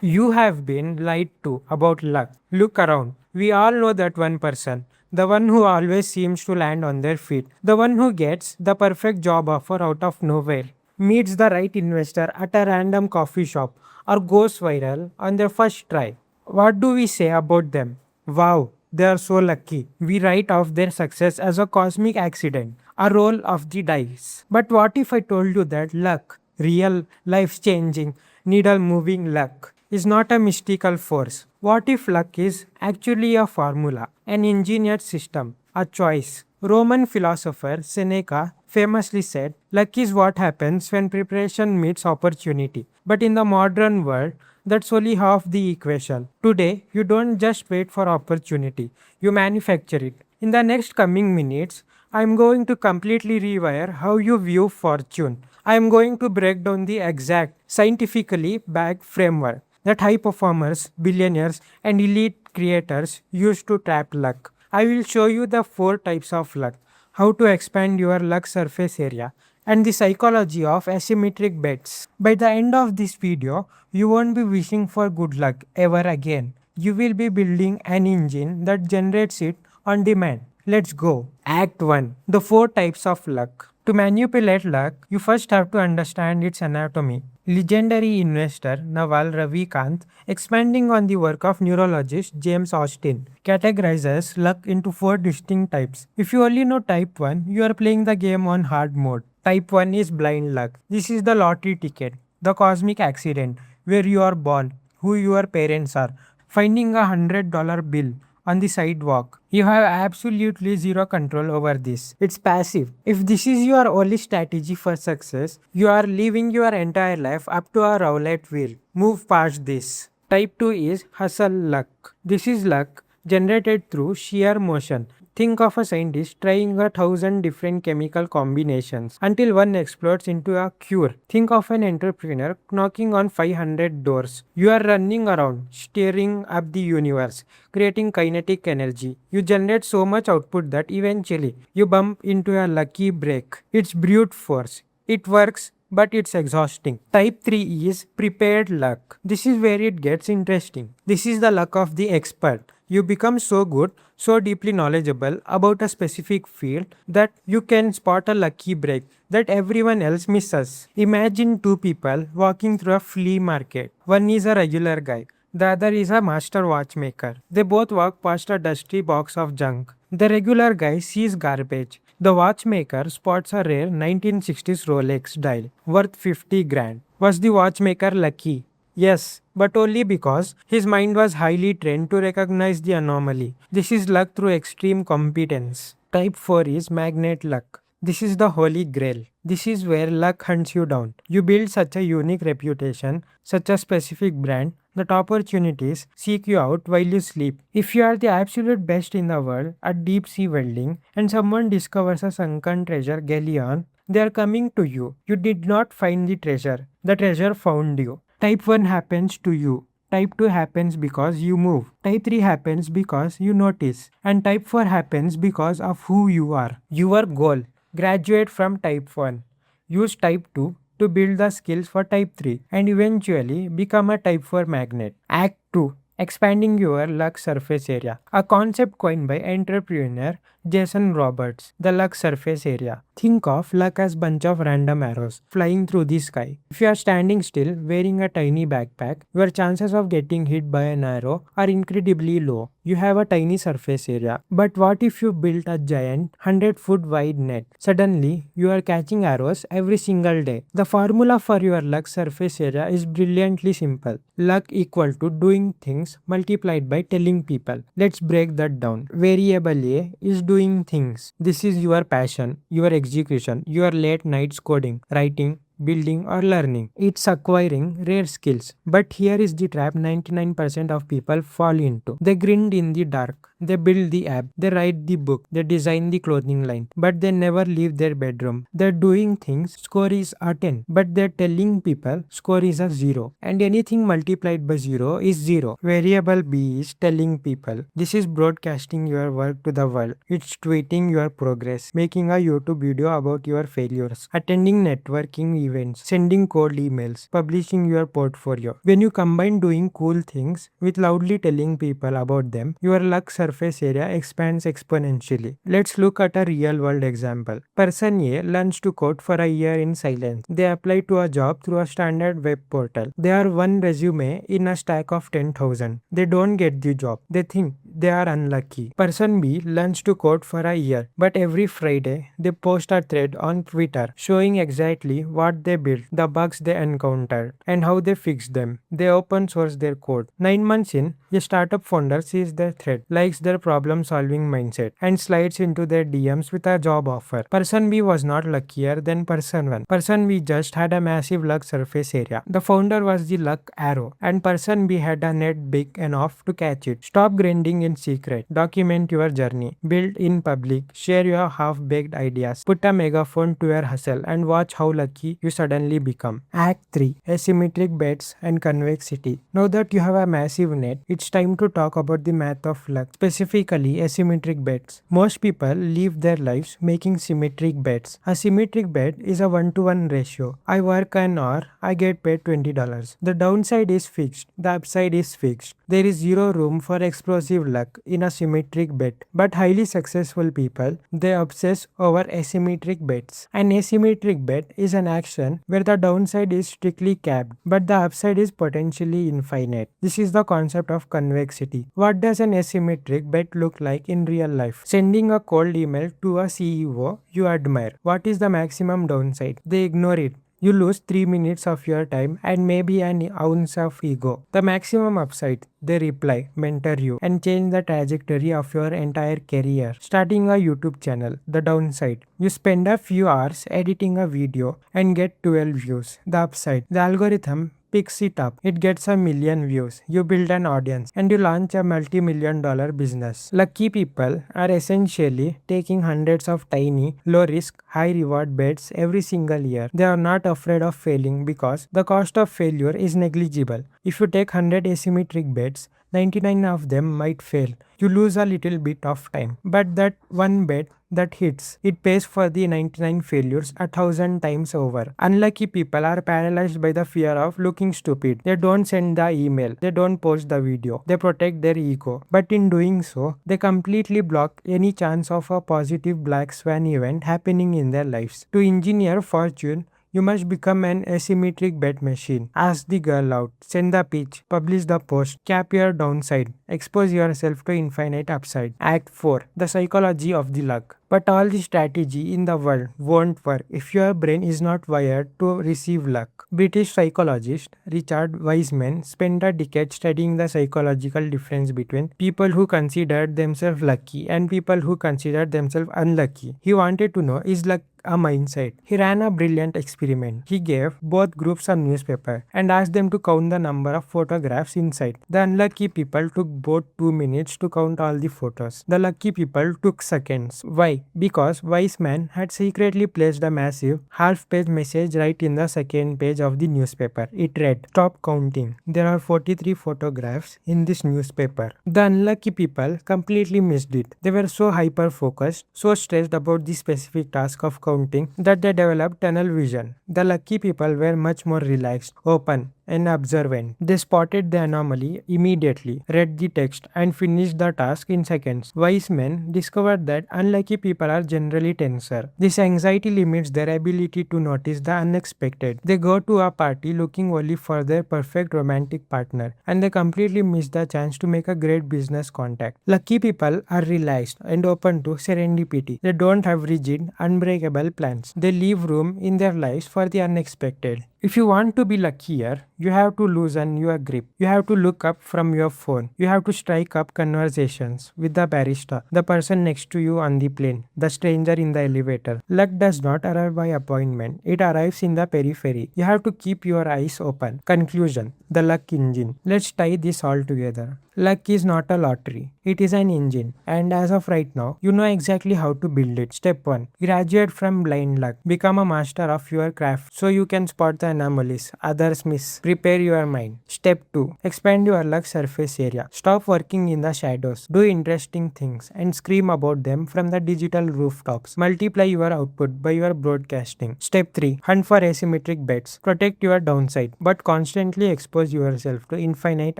You have been lied to about luck. Look around. We all know that one person. The one who always seems to land on their feet. The one who gets the perfect job offer out of nowhere. Meets the right investor at a random coffee shop or goes viral on their first try. What do we say about them? Wow, they are so lucky. We write off their success as a cosmic accident, a roll of the dice. But what if I told you that luck, real, life changing, needle moving luck, is not a mystical force? What if luck is actually a formula, an engineered system, a choice? Roman philosopher Seneca famously said, luck is what happens when preparation meets opportunity. But in the modern world, that's only half the equation. Today, you don't just wait for opportunity, you manufacture it. In the next coming minutes, I'm going to completely rewire how you view fortune. I'm going to break down the exact, scientifically backed framework that high performers, billionaires, and elite creators use to trap luck. I will show you the four types of luck, how to expand your luck surface area, and the psychology of asymmetric bets. By the end of this video, you won't be wishing for good luck ever again. You will be building an engine that generates it on demand. Let's go. Act 1. The four types of luck. To manipulate luck, you first have to understand its anatomy. Legendary investor Naval Ravikant, expanding on the work of neurologist James Austin, categorizes luck into four distinct types. If you only know type 1, you are playing the game on hard mode. Type 1 is blind luck. This is the lottery ticket, the cosmic accident, where you are born, who your parents are, finding $100 bill on the sidewalk. You have absolutely zero control over this. It's passive. If this is your only strategy for success, you are living your entire life up to a roulette wheel. Move past this. Type 2 is hustle luck. This is luck generated through sheer motion. Think of a scientist trying 1,000 different chemical combinations until one explodes into a cure. Think of an entrepreneur knocking on 500 doors. You are running around, staring up the universe, creating kinetic energy. You generate so much output that eventually you bump into a lucky break. It's brute force. It works, but it's exhausting. Type 3 is prepared luck. This is where it gets interesting. This is the luck of the expert. You become so good, so deeply knowledgeable about a specific field that you can spot a lucky break that everyone else misses. Imagine two people walking through a flea market. One is a regular guy. The other is a master watchmaker. They both walk past a dusty box of junk. The regular guy sees garbage. The watchmaker spots a rare 1960s Rolex dial worth 50 grand. Was the watchmaker lucky? Yes, but only because his mind was highly trained to recognize the anomaly. This is luck through extreme competence. Type 4 is magnet luck. This is the holy grail. This is where luck hunts you down. You build such a unique reputation, such a specific brand, that opportunities seek you out while you sleep. If you are the absolute best in the world at deep sea welding and someone discovers a sunken treasure galleon, they are coming to you. You did not find the treasure found you. Type 1 happens to you. Type 2 happens because you move. Type 3 happens because you notice. And type 4 happens because of who you are. Your goal. Graduate from type 1. Use type 2 to build the skills for type 3 and eventually become a type 4 magnet. Act 2. Expanding your luck surface area. A concept coined by entrepreneur Jason Roberts. The luck surface area. Think of luck as bunch of random arrows flying through the sky. If you are standing still wearing a tiny backpack, your chances of getting hit by an arrow are incredibly low. You have a tiny surface area. But what if you built a giant 100-foot wide net? Suddenly, you are catching arrows every single day. The formula for your luck surface area is brilliantly simple. Luck equal to doing things multiplied by telling people. Let's break that down. Variable A is doing things. This is your passion, your execution, your late nights coding, writing, building or learning. It's acquiring rare skills. But here is the trap 99% of people fall into. They grind in the dark. They build the app, they write the book, they design the clothing line, but they never leave their bedroom. They're doing things, score is a 10, but they're telling people score is a 0. And anything multiplied by 0 is 0. Variable B is telling people this is broadcasting your work to the world. It's tweeting your progress, making a YouTube video about your failures, attending networking events, sending cold emails, publishing your portfolio. When you combine doing cool things with loudly telling people about them, your luck surface area expands exponentially. Let's look at a real world example. Person A learns to code for a year in silence. They apply to a job through a standard web portal. They are one resume in a stack of 10,000. They don't get the job. They think they are unlucky. Person B learns to code for a year, but every Friday they post a thread on Twitter showing exactly what they built, the bugs they encountered, and how they fixed them. They open source their code. 9 months in, a startup founder sees their thread, likes their problem solving mindset, and slides into their DMs with a job offer. Person B was not luckier than person 1. Person B just had a massive luck surface area. The founder was the luck arrow, and person B had a net big enough to catch it. Stop grinding in secret. Document your journey. Build in public. Share your half-baked ideas. Put a megaphone to your hustle and watch how lucky you suddenly become. Act 3. Asymmetric bets and convexity. Now that you have a massive net, it's time to talk about the math of luck, specifically asymmetric bets. Most people live their lives making symmetric bets. A symmetric bet is a 1-to-1 ratio. I work an hour, I get paid $20. The downside is fixed, the upside is fixed. There is zero room for explosive luck in a symmetric bet. But highly successful people, they obsess over asymmetric bets. An asymmetric bet is an action where the downside is strictly capped, but the upside is potentially infinite. This is the concept of convexity. What does an asymmetric bet look like in real life? Sending a cold email to a CEO you admire. What is the maximum downside? They ignore it. You lose 3 minutes of your time and maybe an ounce of ego. The maximum upside, they reply, mentor you, and change the trajectory of your entire career. Starting a YouTube channel, the downside. You spend a few hours editing a video and get 12 views. The upside, the algorithm picks it up. It gets a million views. You build an audience and you launch a multi-million-dollar business. Lucky people are essentially taking hundreds of tiny, low-risk, high-reward bets every single year. They are not afraid of failing because the cost of failure is negligible. If you take 100 asymmetric bets, 99 of them might fail. You lose a little bit of time. But that one bet that hits, it pays for the 99 failures 1,000 times over. Unlucky people are paralyzed by the fear of looking stupid. They don't send the email. They don't post the video. They protect their ego. But in doing so, they completely block any chance of a positive black swan event happening in their lives. To engineer fortune, you must become an asymmetric bet machine. Ask the girl out, send the pitch, publish the post, cap your downside, expose yourself to infinite upside. Act 4. The psychology of the luck. But all the strategy in the world won't work if your brain is not wired to receive luck. British psychologist Richard Wiseman spent a decade studying the psychological difference between people who considered themselves lucky and people who considered themselves unlucky. He wanted to know, is luck a mindset? He ran a brilliant experiment. He gave both groups a newspaper and asked them to count the number of photographs inside. The unlucky people took both 2 minutes to count all the photos. The lucky people took seconds. Why? Because Wiseman had secretly placed a massive half-page message right in the second page of the newspaper. It read, "Stop counting. There are 43 photographs in this newspaper." The unlucky people completely missed it. They were so hyper-focused, so stressed about the specific task of counting that they developed tunnel vision. The lucky people were much more relaxed, open, and observant. They spotted the anomaly immediately, read the text, and finished the task in seconds. Wise men discovered that unlucky people are generally tenser. This anxiety limits their ability to notice the unexpected. They go to a party looking only for their perfect romantic partner, and they completely miss the chance to make a great business contact. Lucky people are relaxed and open to serendipity. They don't have rigid, unbreakable plans. They leave room in their lives for the unexpected. If you want to be luckier, you have to loosen your grip. You have to look up from your phone. You have to strike up conversations with the barista, the person next to you on the plane, the stranger in the elevator. Luck does not arrive by appointment. It arrives in the periphery. You have to keep your eyes open. Conclusion: the luck engine. Let's tie this all together. Luck is not a lottery, it is an engine. And as of right now, you know exactly how to build it. Step 1. Graduate from blind luck. Become a master of your craft so you can spot the anomalies others miss. Prepare your mind. Step 2. Expand your luck surface area. Stop working in the shadows. Do interesting things and scream about them from the digital rooftops. Multiply your output by your broadcasting. Step 3. Hunt for asymmetric bets. Protect your downside but constantly expose yourself to infinite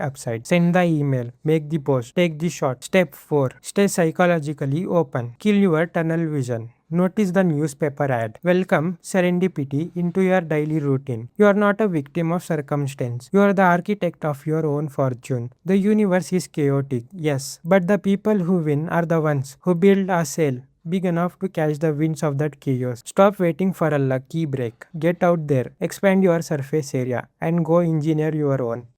upside. Send the email, make the post, take the shot. Step 4. Stay psychologically open. Kill your tunnel vision. Notice the newspaper ad. Welcome serendipity into your daily routine. You are not a victim of circumstance. You are the architect of your own fortune. The universe is chaotic, yes, but the people who win are the ones who build a sail big enough to catch the winds of that chaos. Stop waiting for a lucky break. Get out there, expand your surface area, and go engineer your own.